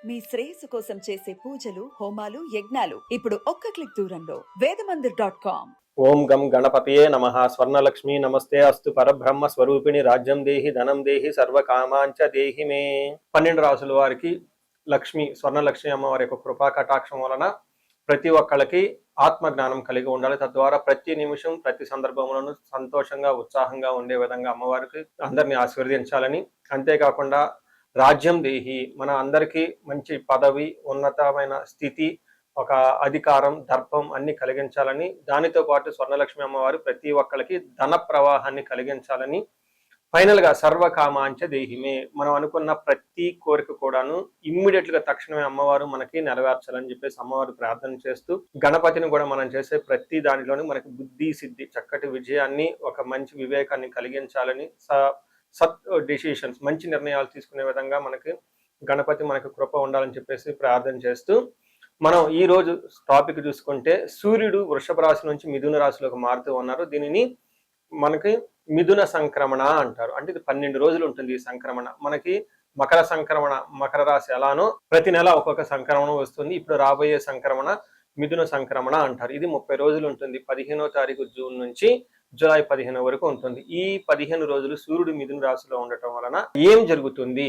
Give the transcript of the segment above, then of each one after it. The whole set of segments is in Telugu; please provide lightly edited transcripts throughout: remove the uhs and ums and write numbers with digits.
మీ శ్రేయస్సు కోసం చేసే పూజలు, హోమాలు, యజ్ఞాలు ఇప్పుడు ఒక్క క్లిక్ దూరంలో వేదమందిర్.com. ఓం గం గణపతియే నమః. స్వర్ణలక్ష్మి నమస్తే అస్తు. పరబ్రహ్మ స్వరూపిణి రాజ్యం దేహి ధనం దేహి సర్వకామాంచ దేహి మే. 12 రాసుల వారికి లక్ష్మి, స్వర్ణలక్ష్మి అమ్మవారి యొక్క కృపా కటాక్షం వలన ప్రతి ఒక్కళ్ళకి ఆత్మజ్ఞానం కలిగి ఉండాలి. తద్వారా ప్రతి నిమిషం ప్రతి సందర్భంలోనూ సంతోషంగా ఉత్సాహంగా ఉండే విధంగా అమ్మవారికి అందరినీ ఆశీర్వదించాలని, అంతేకాకుండా రాజ్యం దేహి, మన అందరికీ మంచి పదవి, ఉన్నతమైన స్థితి, ఒక అధికారం, దర్పం అన్ని కలిగించాలని, దానితో పాటు స్వర్ణలక్ష్మి అమ్మవారు ప్రతి ఒక్కరికి ధన ప్రవాహాన్ని కలిగించాలని, ఫైనల్ గా సర్వకామాంచ దేహిమే, మనం అనుకున్న ప్రతి కోరిక కూడాను ఇమ్మీడియట్ గా తక్షణమే అమ్మవారు మనకి నెరవేర్చాలని చెప్పేసి అమ్మవారు ప్రార్థన చేస్తూ, గణపతిని కూడా మనం చేసే ప్రతి దానిలోనూ మనకి బుద్ధి సిద్ధి, చక్కటి విజయాన్ని, ఒక మంచి వివేకాన్ని కలిగించాలని, సత్ డెసిషన్స్, మంచి నిర్ణయాలు తీసుకునే విధంగా మనకి గణపతి మనకు కృప ఉండాలని చెప్పేసి ప్రార్థన చేస్తూ, మనం ఈ రోజు టాపిక్ చూసుకుంటే సూర్యుడు వృషభ రాశి నుంచి మిథున రాశిలోకి మారుతూ ఉన్నారు. దీనిని మనకి మిథున సంక్రమణ అంటారు. అంటే ఇది 12 రోజులు ఉంటుంది ఈ సంక్రమణ. మనకి మకర సంక్రమణ, మకర రాశి ఎలానో ప్రతి నెల ఒక్కొక్క సంక్రమణ వస్తుంది. ఇప్పుడు రాబోయే సంక్రమణ మిథున సంక్రమణ అంటారు. ఇది 30 రోజులు ఉంటుంది. 15వ తారీఖు జూన్ నుంచి జూలై 15 వరకు ఉంటుంది. ఈ 15 రోజులు సూర్యుడు మిథున రాశిలో ఉండటం వలన ఏం జరుగుతుంది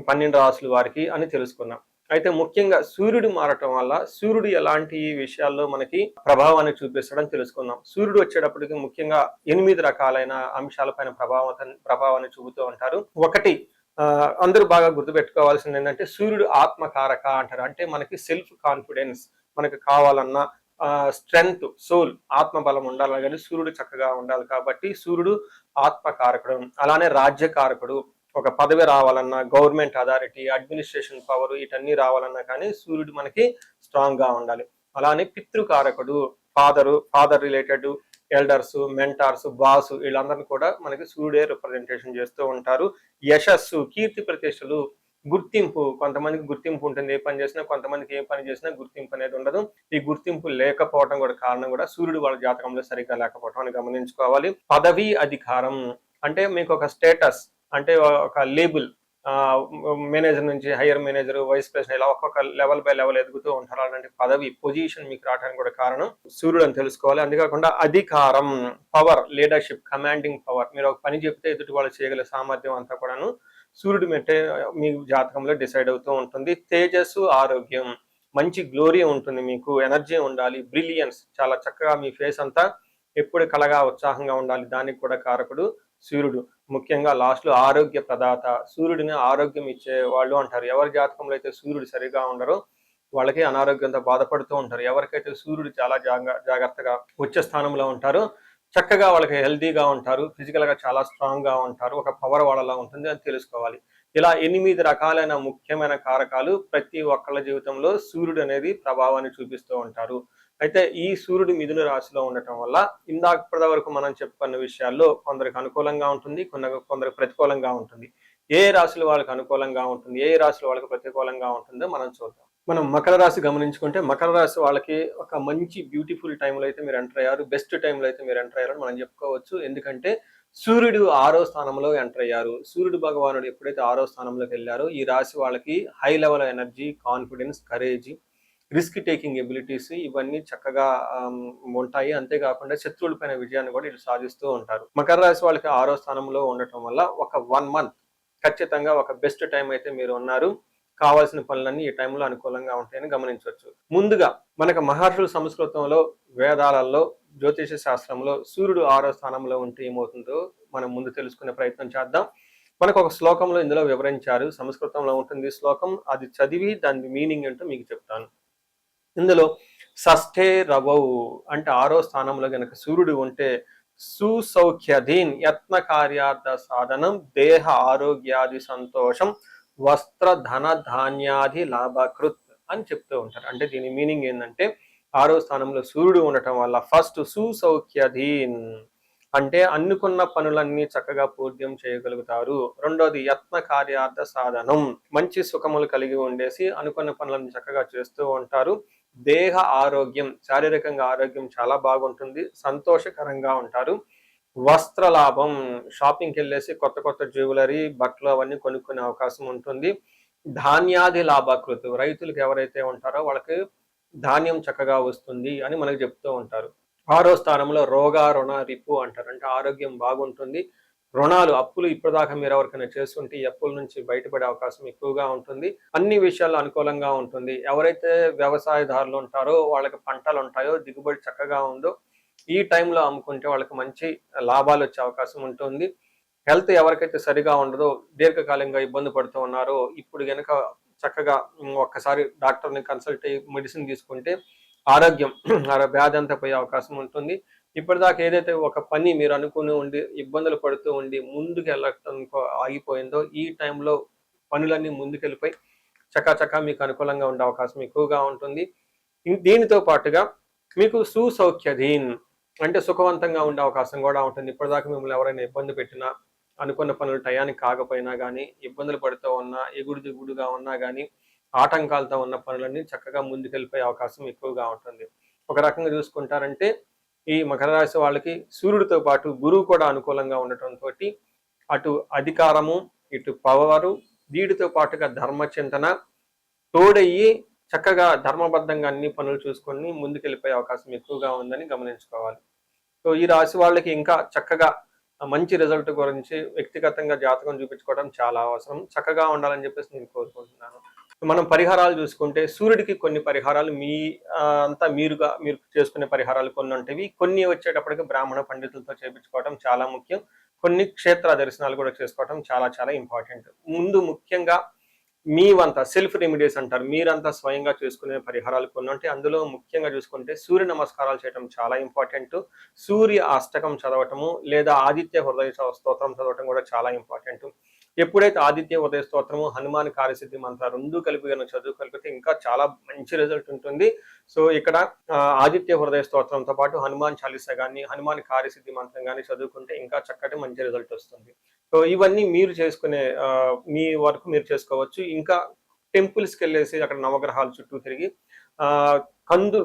12 రాశుల వారికి అని తెలుసుకున్నాం. అయితే ముఖ్యంగా సూర్యుడు మారటం వల్ల సూర్యుడు ఎలాంటి విషయాల్లో మనకి ప్రభావాన్ని చూపిస్తాడని తెలుసుకుందాం. సూర్యుడు వచ్చేటప్పటికి ముఖ్యంగా 8 రకాలైన అంశాలపైన ప్రభావాన్ని చూపుతూ ఉంటారు. ఒకటి, అందరూ బాగా గుర్తుపెట్టుకోవాల్సింది ఏంటంటే సూర్యుడు ఆత్మకారక అంటారు. అంటే మనకి సెల్ఫ్ కాన్ఫిడెన్స్, మనకి కావాలన్నా స్ట్రెంగ్త్, సోల్, ఆత్మబలం ఉండాలి కానీ సూర్యుడు చక్కగా ఉండాలి. కాబట్టి సూర్యుడు ఆత్మకారకుడు. అలానే రాజ్యకారకుడు, ఒక పదవి రావాలన్నా, గవర్నమెంట్ అథారిటీ, అడ్మినిస్ట్రేషన్ పవర్, వీటన్నీ రావాలన్నా కానీ సూర్యుడు మనకి స్ట్రాంగ్ గా ఉండాలి. అలానే పితృకారకుడు, father related elders, mentors, boss, వీళ్ళందరినీ కూడా మనకి సూర్యుడే రిప్రజెంటేషన్ చేస్తూ ఉంటారు. యశస్సు, కీర్తి ప్రతిష్టలు, గుర్తింపు, కొంతమందికి గుర్తింపు ఉంటుంది ఏ పని చేసినా, కొంతమందికి ఏ పని చేసినా గుర్తింపు అనేది ఉండదు. ఈ గుర్తింపు లేకపోవడం కూడా కారణం కూడా సూర్యుడు వాళ్ళ జాతకంలో సరిగ్గా లేకపోవడం అని గమనించుకోవాలి. పదవి, అధికారం అంటే మీకు ఒక స్టేటస్, అంటే ఒక లేబుల్, మేనేజర్ నుంచి హైయర్ మేనేజర్, వైస్ ప్రెసిడెంట్, ఇలా ఒక్కొక్క లెవెల్ బై లెవెల్ ఎదుగుతూ ఉంటారు. అలాంటి పదవి, పొజిషన్ మీకు రావడానికి కూడా కారణం సూర్యుడు అని తెలుసుకోవాలి. అంతేకాకుండా అధికారం, పవర్, లీడర్షిప్, కమాండింగ్ పవర్, మీరు ఒక పని చెప్తే ఎదుటి వాళ్ళు చేయగల సామర్థ్యం అంతా కూడాను సూర్యుడు మెట్టే మీ జాతకంలో డిసైడ్ అవుతూ ఉంటుంది. తేజస్సు, ఆరోగ్యం, మంచి గ్లోరీ ఉంటుంది, మీకు ఎనర్జీ ఉండాలి, బ్రిలియన్స్, చాలా చక్కగా మీ ఫేస్ అంతా ఎప్పుడు కలగా ఉత్సాహంగా ఉండాలి, దానికి కూడా కారకుడు సూర్యుడు. ముఖ్యంగా లాస్ట్ లో ఆరోగ్య ప్రదాత, సూర్యుడిని ఆరోగ్యం ఇచ్చే వాళ్ళు అంటారు. ఎవరి జాతకంలో అయితే సూర్యుడు సరిగా ఉండరో వాళ్ళకి అనారోగ్యంతో బాధపడుతూ ఉంటారు. ఎవరికైతే సూర్యుడు చాలా జాగ్రత్తగా ఉచ్చ స్థానంలో ఉంటారో చక్కగా వాళ్ళకి హెల్తీగా ఉంటారు, ఫిజికల్ గా చాలా స్ట్రాంగ్ గా ఉంటారు, ఒక పవర్ వాళ్ళలా ఉంటుంది అని తెలుసుకోవాలి. ఇలా 8 రకాలైన ముఖ్యమైన కారకాలు ప్రతి ఒక్కళ్ళ జీవితంలో సూర్యుడు అనేది ప్రభావాన్ని చూపిస్తూ ఉంటారు. అయితే ఈ సూర్యుడు మిథున రాశిలో ఉండటం వల్ల ఇందాక వరకు మనం చెప్పుకున్న విషయాల్లో కొందరికి అనుకూలంగా ఉంటుంది, కొందరికి ప్రతికూలంగా ఉంటుంది. ఏ రాశులు వాళ్ళకి అనుకూలంగా ఉంటుంది, ఏ రాశులు వాళ్ళకి ప్రతికూలంగా ఉంటుందో మనం చూద్దాం. మనం మకర రాశి గమనించుకుంటే మకర రాశి వాళ్ళకి ఒక మంచి బ్యూటిఫుల్ టైంలో అయితే మీరు ఎంటర్ అయ్యారు, బెస్ట్ టైంలో అయితే మీరు ఎంటర్ అయ్యారని మనం చెప్పుకోవచ్చు. ఎందుకంటే సూర్యుడు 6వ స్థానంలో ఎంటర్ అయ్యారు. సూర్యుడు భగవానుడు ఎప్పుడైతే 6వ స్థానంలోకి వెళ్ళారో ఈ రాశి వాళ్ళకి high level energy, confidence, courage, risk taking abilities ఇవన్నీ చక్కగా ఉంటాయి. అంతేకాకుండా శత్రువుల పైన విజయాన్ని కూడా వీళ్ళు సాధిస్తూ ఉంటారు. మకర రాశి వాళ్ళకి 6వ స్థానంలో ఉండటం వల్ల ఒక 1 month ఖచ్చితంగా ఒక బెస్ట్ టైం అయితే మీరు ఉన్నారు. కావాల్సిన పనులన్నీ ఈ టైంలో అనుకూలంగా ఉంటాయని గమనించవచ్చు. ముందుగా మనకు మహర్షుల సంస్కృతంలో, వేదాలలో, జ్యోతిష శాస్త్రంలో సూర్యుడు 6వ స్థానంలో ఉంటే ఏమవుతుందో మనం ముందు తెలుసుకునే ప్రయత్నం చేద్దాం. మనకు ఒక శ్లోకంలో ఇందులో వివరించారు, సంస్కృతంలో ఉంటుంది శ్లోకం, అది చదివి దాని మీనింగ్ ఏంటో మీకు చెప్తాను. ఇందులో షష్ఠే రవౌ అంటే 6వ స్థానంలో గనక సూర్యుడు ఉంటే సుసౌఖ్యధీన్ యత్న కార్యార్థ సాధనం దేహ ఆరోగ్యాది సంతోషం వస్త్ర ధన ధాన్యాది లాభకృత్ అని చెప్తూ ఉంటారు. అంటే దీని మీనింగ్ ఏంటంటే 6వ స్థానంలో సూర్యుడు ఉండటం వల్ల ఫస్ట్ సుసౌఖ్యధీన్ అంటే అనుకున్న పనులన్నీ చక్కగా పూర్త్యం చేయగలుగుతారు. రెండోది యత్న కార్యార్థ సాధనం, మంచి సుఖములు కలిగి ఉండేసి అనుకున్న పనులన్నీ చక్కగా చేస్తూ ఉంటారు. దేహ ఆరోగ్యం, శారీరకంగా ఆరోగ్యం చాలా బాగుంటుంది, సంతోషకరంగా ఉంటారు. వస్త్ర లాభం, షాపింగ్కి వెళ్ళేసి కొత్త కొత్త జ్యువెలరీ, బట్టలు అవన్నీ కొనుక్కునే అవకాశం ఉంటుంది. ధాన్యాది లాభకృతు, రైతులకు ఎవరైతే ఉంటారో వాళ్ళకి ధాన్యం చక్కగా వస్తుంది అని మనకు చెప్తూ ఉంటారు. 6వ స్థానంలో రోగ రుణ రిపు అంటారు. అంటే ఆరోగ్యం బాగుంటుంది. రుణాలు, అప్పులు ఇప్పటిదాకా మీరు ఎవరికైనా చేస్తుంటే ఈ అప్పుల నుంచి బయటపడే అవకాశం ఎక్కువగా ఉంటుంది. అన్ని విషయాల్లో అనుకూలంగా ఉంటుంది. ఎవరైతే వ్యవసాయదారులు ఉంటారో వాళ్ళకి పంటలు ఉంటాయో, దిగుబడి చక్కగా ఉందో ఈ టైంలో అమ్ముకుంటే వాళ్ళకి మంచి లాభాలు వచ్చే అవకాశం ఉంటుంది. హెల్త్ ఎవరికైతే సరిగా ఉండదో, దీర్ఘకాలంగా ఇబ్బంది పడుతూ ఉన్నారో ఇప్పుడు గనక చక్కగా ఒక్కసారి డాక్టర్ని కన్సల్ట్ అయ్యి మెడిసిన్ తీసుకుంటే ఆరోగ్యం వ్యాధి అంతా పోయే అవకాశం ఉంటుంది. ఇప్పటిదాకా ఏదైతే ఒక పని మీరు అనుకుని ఉండి ఇబ్బందులు పడుతూ ఉండి ముందుకు వెళ్ళటం ఆగిపోయిందో ఈ టైంలో పనులన్నీ ముందుకెళ్ళిపోయి చకాచకా మీకు అనుకూలంగా ఉండే అవకాశం ఎక్కువగా ఉంటుంది. దీనితో పాటుగా మీకు సుసౌఖ్యధీన్ అంటే సుఖవంతంగా ఉండే అవకాశం కూడా ఉంటుంది. ఇప్పటిదాకా మిమ్మల్ని ఎవరైనా ఇబ్బంది పెట్టినా, అనుకున్న పనులు టయానికి కాకపోయినా కానీ, ఇబ్బందులు పడుతూ ఉన్నా, ఎగుడు దిగుడుగా ఉన్నా కానీ, ఆటంకాలతో ఉన్న పనులన్నీ చక్కగా ముందుకెళ్ళిపోయే అవకాశం ఎక్కువగా ఉంటుంది. ఒక రకంగా చూసుకుంటారంటే ఈ మకర రాశి వాళ్ళకి సూర్యుడితో పాటు గురువు కూడా అనుకూలంగా ఉండటంతో అటు అధికారము, ఇటు పవరు, వీటితో పాటుగా ధర్మచింతన తోడయ్యి చక్కగా ధర్మబద్ధంగా అన్ని పనులు చూసుకొని ముందుకెళ్ళిపోయే అవకాశం ఎక్కువగా ఉందని గమనించుకోవాలి. సో ఈ రాశి వాళ్ళకి ఇంకా చక్కగా మంచి రిజల్ట్ గురించి వ్యక్తిగతంగా జాతకం చూపించుకోవడం చాలా అవసరం. చక్కగా ఉండాలని చెప్పేసి నేను కోరుకుంటున్నాను. మనం పరిహారాలు చూసుకుంటే సూర్యుడికి కొన్ని పరిహారాలు మీరు చేసుకునే పరిహారాలు కొన్ని ఉంటాయి. కొన్ని వచ్చేటప్పటికి బ్రాహ్మణ పండితులతో చేయించుకోవడం చాలా ముఖ్యం. కొన్ని క్షేత్ర దర్శనాలు కూడా చేసుకోవడం చాలా చాలా ఇంపార్టెంట్. ముందు ముఖ్యంగా మీవంతా సెల్ఫ్ రెమెడీస్ అంటారు. మీరంతా స్వయంగా చేసుకునే పరిహారాలు కొన్ని ఉంటాయి. అందులో ముఖ్యంగా చూసుకుంటే సూర్య నమస్కారాలు చేయడం చాలా ఇంపార్టెంట్. సూర్య అష్టకం చదవటము లేదా ఆదిత్య హృదయ స్తోత్రం చదవటం కూడా చాలా ఇంపార్టెంట్. ఎప్పుడైతే ఆదిత్య ఉదయ స్తోత్రము, హనుమాన్ కార్యసిద్ధి మంత్ర రెండు కలిపి కనుక చదువుకలిపితే ఇంకా చాలా మంచి రిజల్ట్ ఉంటుంది. సో ఇక్కడ ఆదిత్య హృదయ స్తోత్రంతో పాటు హనుమాన్ చాలీసా కానీ, హనుమాన్ కార్యసిద్ధి మంత్రం కానీ చదువుకుంటే ఇంకా చక్కటి మంచి రిజల్ట్ వస్తుంది. సో ఇవన్నీ మీరు చేసుకునే మీ వరకు మీరు చేసుకోవచ్చు. ఇంకా టెంపుల్స్కి వెళ్ళేసి అక్కడ నవగ్రహాల చుట్టూ తిరిగి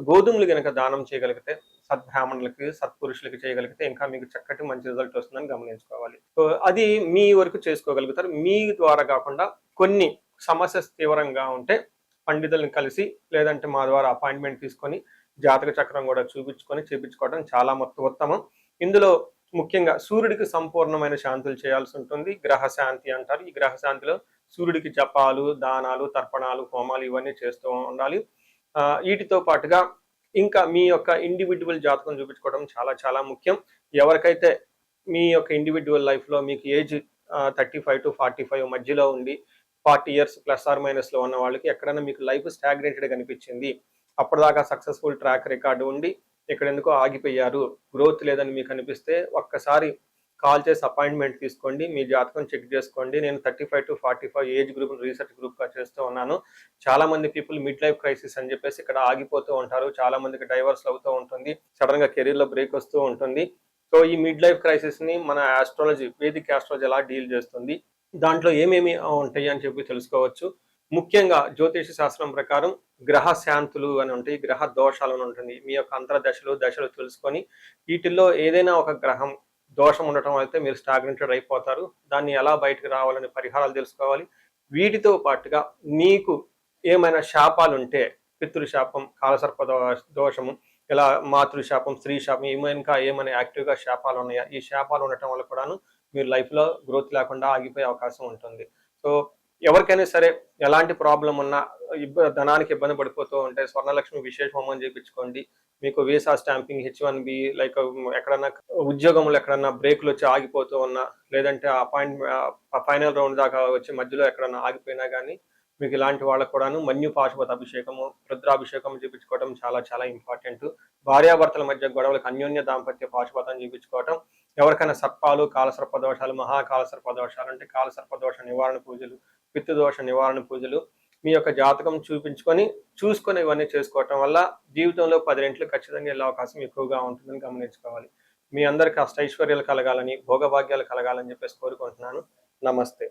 గోధుమలు కనుక దానం చేయగలిగితే, సద్బ్రాహ్మణులకి సత్పురుషులకి చేయగలిగితే ఇంకా మీకు చక్కటి మంచి రిజల్ట్ వస్తుందని గమనించుకోవాలి. సో అది మీ వరకు చేసుకోగలుగుతారు. మీ ద్వారా కాకుండా కొన్ని సమస్య తీవ్రంగా ఉంటే పండితులను కలిసి లేదంటే మా ద్వారా అపాయింట్మెంట్ తీసుకొని జాతక చక్రం కూడా చూపించుకొని చేపించుకోవడం చాలా ఉత్తమం. ఇందులో ముఖ్యంగా సూర్యుడికి సంపూర్ణమైన శాంతులు చేయాల్సి ఉంటుంది. గ్రహ శాంతి అంటారు. ఈ గ్రహ శాంతిలో సూర్యుడికి జపాలు, దానాలు, తర్పణాలు, హోమాలు ఇవన్నీ చేస్తూ ఉండాలి. వీటితో పాటుగా ఇంకా మీ యొక్క ఇండివిజువల్ జాతకం చూపించుకోవడం చాలా చాలా ముఖ్యం. ఎవరికైతే మీ యొక్క ఇండివిజువల్ లైఫ్లో మీకు ఏజ్ 35 to 45 మధ్యలో ఉండి 40 years +or- ఉన్న వాళ్ళకి ఎక్కడైనా మీకు లైఫ్ స్టాగ్నేటెడ్ కనిపించింది, అప్పటిదాకా సక్సెస్ఫుల్ ట్రాక్ రికార్డు ఉండి ఇక్కడ ఎందుకో ఆగిపోయారు, గ్రోత్ లేదని మీకు అనిపిస్తే ఒక్కసారి కాల్ చేసి అపాయింట్మెంట్ తీసుకోండి. మీ జాతకం చెక్ చేసుకోండి. నేను 35 to 45 ఏజ్ గ్రూప్ రీసెర్చ్ గ్రూప్గా చేస్తూ ఉన్నాను. చాలా మంది పీపుల్ మిడ్ లైఫ్ క్రైసిస్ అని చెప్పేసి ఇక్కడ ఆగిపోతూ ఉంటారు. చాలా మందికి డైవర్స్ అవుతూ ఉంటుంది. సడన్ గా కెరీర్లో బ్రేక్ వస్తూ ఉంటుంది. సో ఈ మిడ్ లైఫ్ క్రైసిస్ ని మన ఆస్ట్రాలజీ, వేదిక్ ఆస్ట్రాలజీ ఎలా డీల్ చేస్తుంది, దాంట్లో ఏమేమి ఉంటాయి అని చెప్పి తెలుసుకోవచ్చు. ముఖ్యంగా జ్యోతిష శాస్త్రం ప్రకారం గ్రహ శాంతులు అని ఉంటాయి, గ్రహ దోషాలు అని ఉంటుంది. మీ యొక్క దశలు తెలుసుకొని వీటిల్లో ఏదైనా ఒక గ్రహం దోషం ఉండటం అయితే మీరు స్టాగ్నెంటెడ్ అయిపోతారు. దాన్ని ఎలా బయటకు రావాలని పరిహారాలు తెలుసుకోవాలి. వీటితో పాటుగా మీకు ఏమైనా శాపాలు ఉంటే, పితృశాపం, కాలసర్ప దోషము, ఇలా మాతృశాపం, స్త్రీ శాపం, ఏమైనా యాక్టివ్గా శాపాలు ఉన్నాయా, ఈ శాపాలు ఉండటం వల్ల కూడాను మీరు లైఫ్లో గ్రోత్ లేకుండా ఆగిపోయే అవకాశం ఉంటుంది. సో ఎవరికైనా సరే ఎలాంటి ప్రాబ్లం ఉన్నా, ధనానికి ఇబ్బంది పడిపోతూ ఉంటే స్వర్ణలక్ష్మి విశేష హోమం చేయించుకోండి. మీకు వీసా స్టాంపింగ్, H1B, లైక్ ఎక్కడన్నా ఉద్యోగంలో ఎక్కడన్నా బ్రేక్లు వచ్చి ఆగిపోతూ ఉన్నా, లేదంటే ఫైనల్ రౌండ్ దాకా వచ్చి మధ్యలో ఎక్కడన్నా ఆగిపోయినా కానీ మీకు ఇలాంటి వాళ్ళకు కూడాను మన్యు పాశుపత అభిషేకము, రుద్రాభిషేకం చేయించుకోవడం చాలా చాలా ఇంపార్టెంట్. భార్యాభర్తల మధ్య గొడవలకు అన్యోన్య దాంపత్య పాశుపతం చేయించుకోవటం, ఎవరికైనా సర్పాలు, కాలసర్ప దోషాలు, మహాకాలసర్ప దోషాలు అంటే కాలసర్ప దోష నివారణ పూజలు, పితృదోష నివారణ పూజలు మీ యొక్క జాతకం చూసుకొని ఇవన్నీ చేసుకోవటం వల్ల జీవితంలో 10 రెట్లు ఖచ్చితంగా వెళ్ళే అవకాశం ఎక్కువగా ఉంటుందని గమనించుకోవాలి. మీ అందరికీ అష్టైశ్వర్యాలు కలగాలని, భోగభాగ్యాలు కలగాలని చెప్పేసి కోరుకుంటున్నాను. నమస్తే.